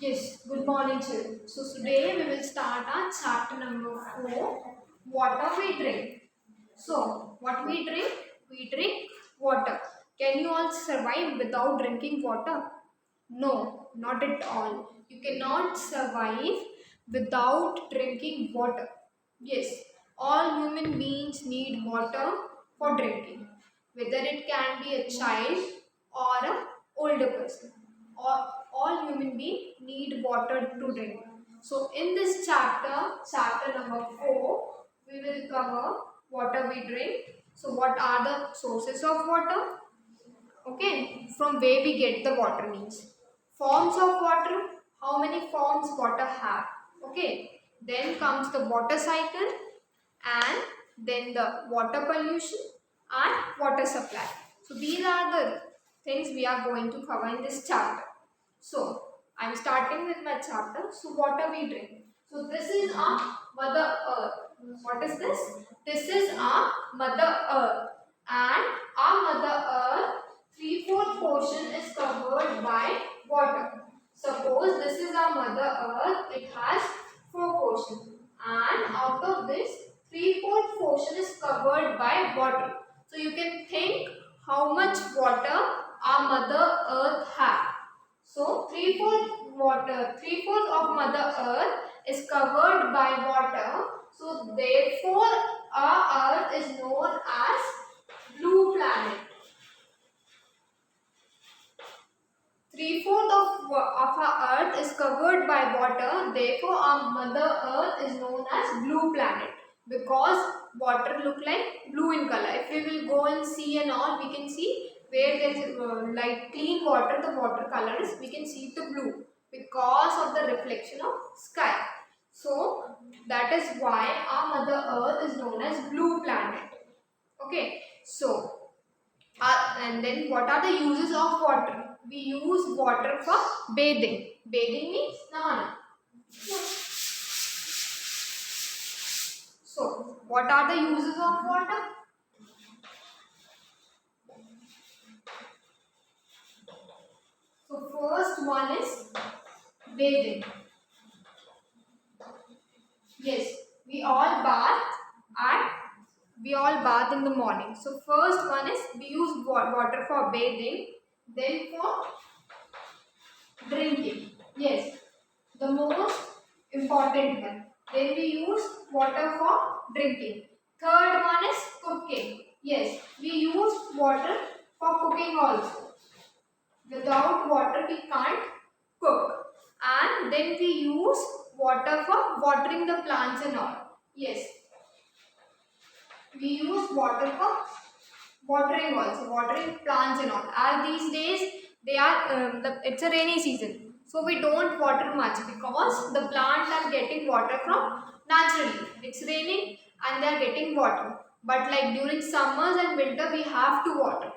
Yes, good morning children. So today we will start our chapter number 4, water we drink. So what we drink? We drink water. Can you all survive without drinking water? No, not at all. You cannot survive without drinking water. Yes, all human beings need water for drinking. Whether it can be a child or a older person. All human beings need water to drink. So in this chapter number 4, we will cover water we drink. So what are the sources of water? Okay, from where we get the water means. Forms of water, how many forms water have. Okay, then comes the water cycle and then the water pollution and water supply. So these are the things we are going to cover in this chapter. So I am starting with my chapter. So water we drink. So this is our Mother Earth. What is this? This is our Mother Earth. And our Mother Earth, 3/4 portion is covered by water. Suppose this is our Mother Earth. It has 4 portions. And out of this, 3/4 portion is covered by water. So you can think how much water our Mother Earth has. So 3/4 of Mother Earth is covered by water. So therefore our Earth is known as blue planet. 3/4 of our Earth is covered by water. Therefore our Mother Earth is known as blue planet. Because water look like blue in color. If we will go and see and all, we can see where there is like clean water, the water color is, we can see the blue because of the reflection of sky. So that is why our Mother Earth is known as blue planet. Okay, so and then what are the uses of water? We use water for bathing. Bathing means Nahana. So what are the uses of water? So first one is bathing. Yes, we all bath in the morning. So first one is we use water for bathing, then for drinking. Yes, the most important one. Then we use water for drinking. Third one is cooking. Yes, we use water for cooking also. Without water we can't cook. And then we use water for watering the plants and all. Yes, we use water for watering also, watering plants and all. As these days they are it's a rainy season, so we don't water much because the plants are getting water from naturally. It's raining and they are getting water. But like during summers and winter we have to water.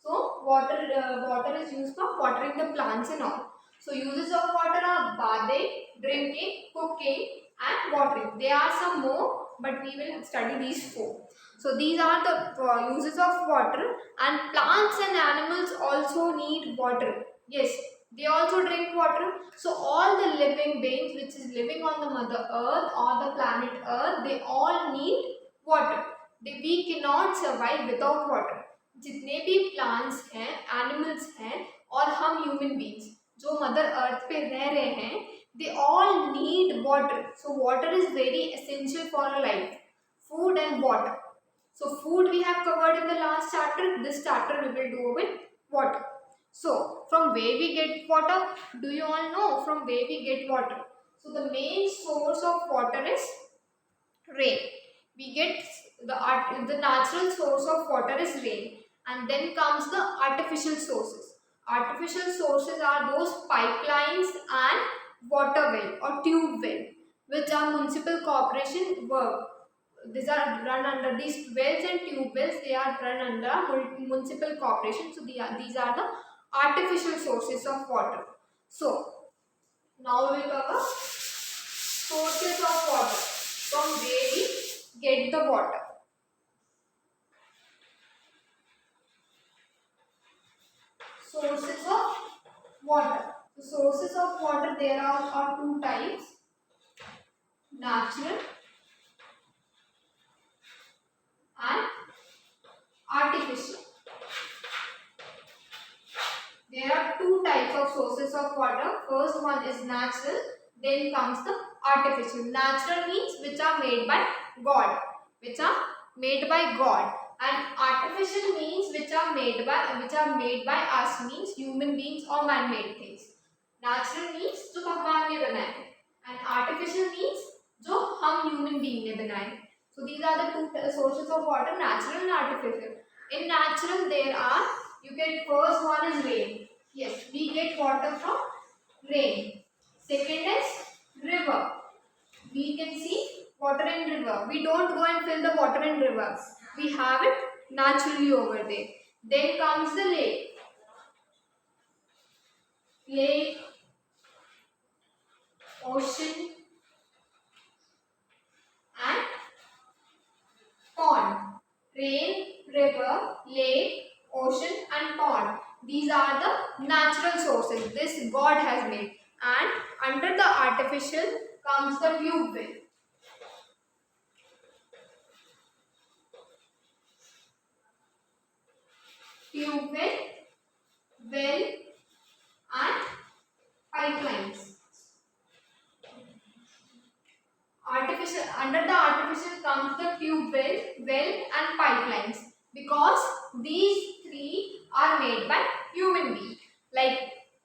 So water is used for watering the plants and all. So uses of water are bathing, drinking, cooking and watering. There are some more, but we will study these 4. So these are the uses of water, and plants and animals also need water. Yes, they also drink water. So all the living beings which is living on the Mother Earth or the planet Earth, they all need water. We cannot survive without water. जितने भी plants हैं, animals हैं और हम human beings जो Mother Earth पे रह रहे हैं, they all need water. So water is very essential for our life. Food and water. So food we have covered in the last chapter. This chapter we will do with water. So from where we get water? Do you all know from where we get water? So the main source of water is rain. We get the natural source of water is rain, and then comes the artificial sources. Artificial sources are those pipelines and water well or tube well, which are municipal corporation work. These are run under these wells and tube wells. They are run under municipal corporation. So these are the artificial sources of water. So now we will cover sources of water, from where we get the water. Sources of water. So sources of water there are two types: natural and artificial. There are two types of sources of water. First one is natural, then comes the artificial. Natural means which are made by God, which are made by God, and artificial means which are made by us, means human beings or man-made things. Natural means जो भगवान ने बनाए हैं, and artificial means जो हम human being ने बनाए हैं. So these are the two sources of water, natural and artificial. In natural there are, you get, first one is rain. Yes, we get water from rain. Second is river. We can see water in river. We don't go and fill the water in river. We have it naturally over there. Then comes the lake. Lake, ocean, and pond. Rain, river, lake, ocean, and pond. These are the natural sources this God has made. And under the artificial comes the tube well. Tube well, and pipelines. Under the artificial comes the tube well, and pipelines, because these three are made by human beings. Like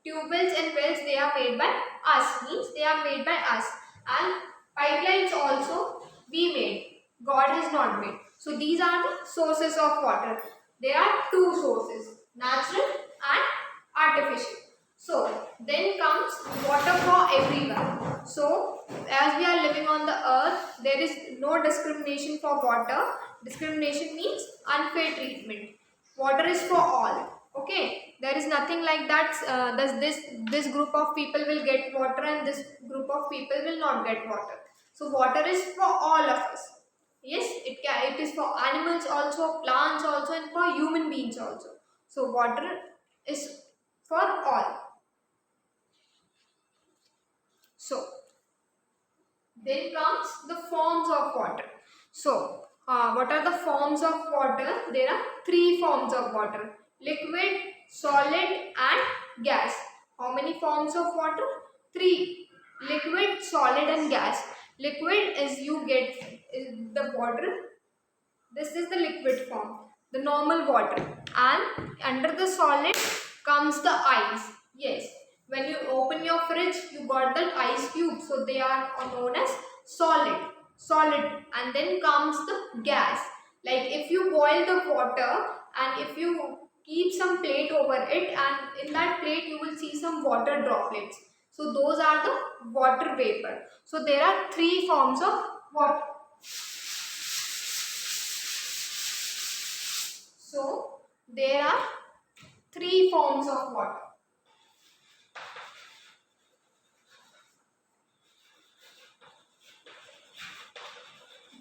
tube wells and wells, they are made by us, means they are made by us, and pipelines also we made. God has not made. So these are the sources of water. There are two sources, natural and artificial. So then comes water for everyone. So as we are living on the earth, there is no discrimination for water. Discrimination means unfair treatment. Water is for all. Okay, there is nothing like that. This group of people will get water and this group of people will not get water. So water is for all of us. Yes, it is for animals also, plants also, and for human beings also. So water is for all. So then comes the forms of water. So what are the forms of water? There are three forms of water: liquid, solid, and gas. How many forms of water? Three: liquid, solid, and gas. Liquid is you get the water. This is the liquid form, the normal water, and under the solid comes the ice. Yes, when you open your fridge, you got the ice cube, so they are known as solid. And then comes the gas. Like if you boil the water and if you keep some plate over it, and in that plate you will see some water droplets, so those are the water vapor. So there are three forms of water. So there are three forms of water.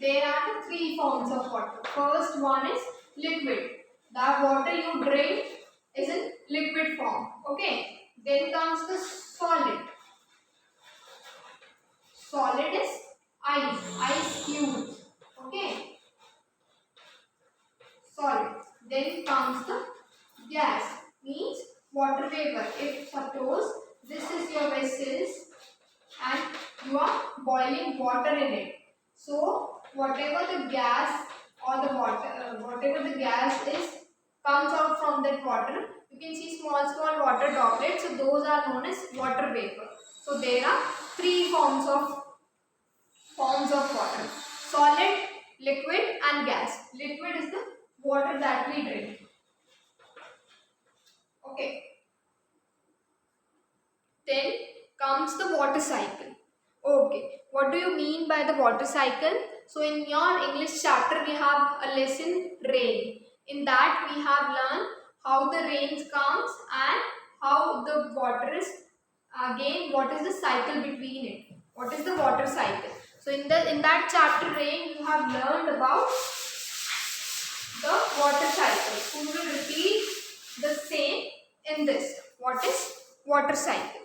There are the three forms of water. First one is liquid. The water you drink is in liquid form. Okay. Then comes the solid. Solid is ice cubes. Okay. Solid. Then comes the gas, means water vapor. If suppose this is your vessels and you are boiling water in it, so whatever the gas or the water, whatever the gas is comes out from that water, you can see small water droplets. So those are known as water vapor. So there are three forms of water: solid, liquid, and gas. Liquid is the water that we drink. Okay. Then comes the water cycle. Okay. What do you mean by the water cycle? So in your English chapter we have a lesson, rain. In that we have learned how the rain comes and how the water is, again what is the cycle between it. What is the water cycle? So in that chapter rain you have learned about the water cycle. So we will repeat the same in this. What is water cycle?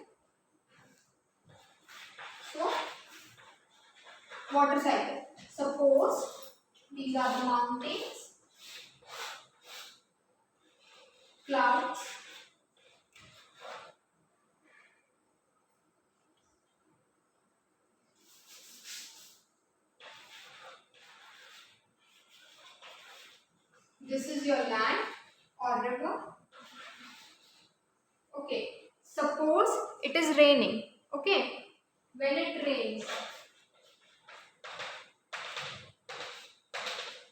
water cycle. Suppose these are the mountains, clouds, this is your land or river. Okay, suppose it is raining. Okay, when it rains,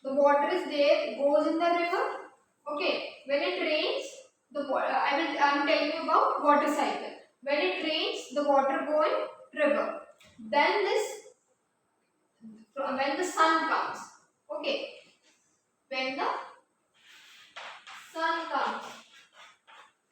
the water is there, goes in the river. Okay, when it rains, the water, I am telling you about water cycle. When it rains, the water go in river. Then when the sun comes. Okay, when the sun comes,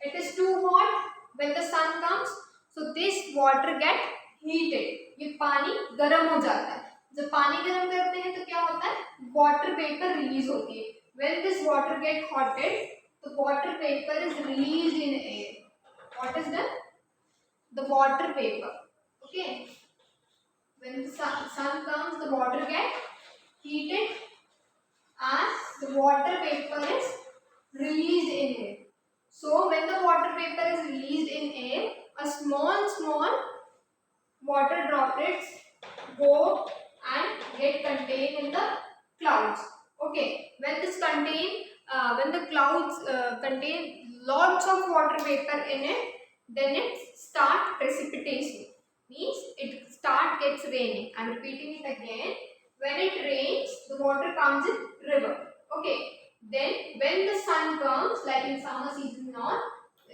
it is too hot. When the sun comes, so this water get heated. ये पानी गर्म हो जाता है. जब पानी गर्म करते हैं तो क्या होता है? Water vapor release होती है. When this water get hotted, the water vapor is released in air. What is done? The water vapor. Okay. When the sun comes, the water get heated and the water vapor is released in air. So when the water vapor is released in air, a small water droplets go and get contained in the clouds. Okay, when the clouds contain lots of water vapor in it, then it start precipitation. Means it gets raining. I am repeating it again. When it rains, the water comes in river. Okay. Then when the sun comes, like in summer season now,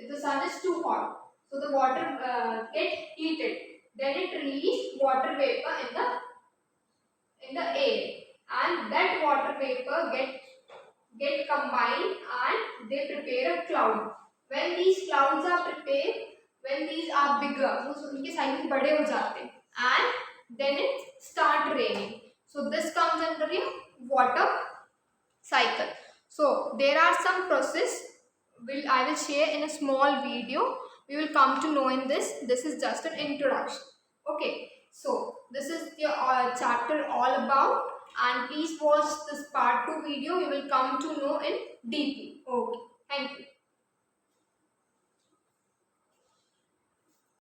the sun is too hot. So the water get heated. Then it release water vapor in the air. And that water vapor get combined and they prepare a cloud. When these clouds are prepared, when these are bigger, so उनके size में बड़े हो जाते हैं, and then it start raining. So this comes under your water cycle. So there are some process I will share in a small video. We will come to know in this. This is just an introduction. Okay. So this is your chapter all about, and please watch this part 2 video. You will come to know in deeply. Okay. Thank you.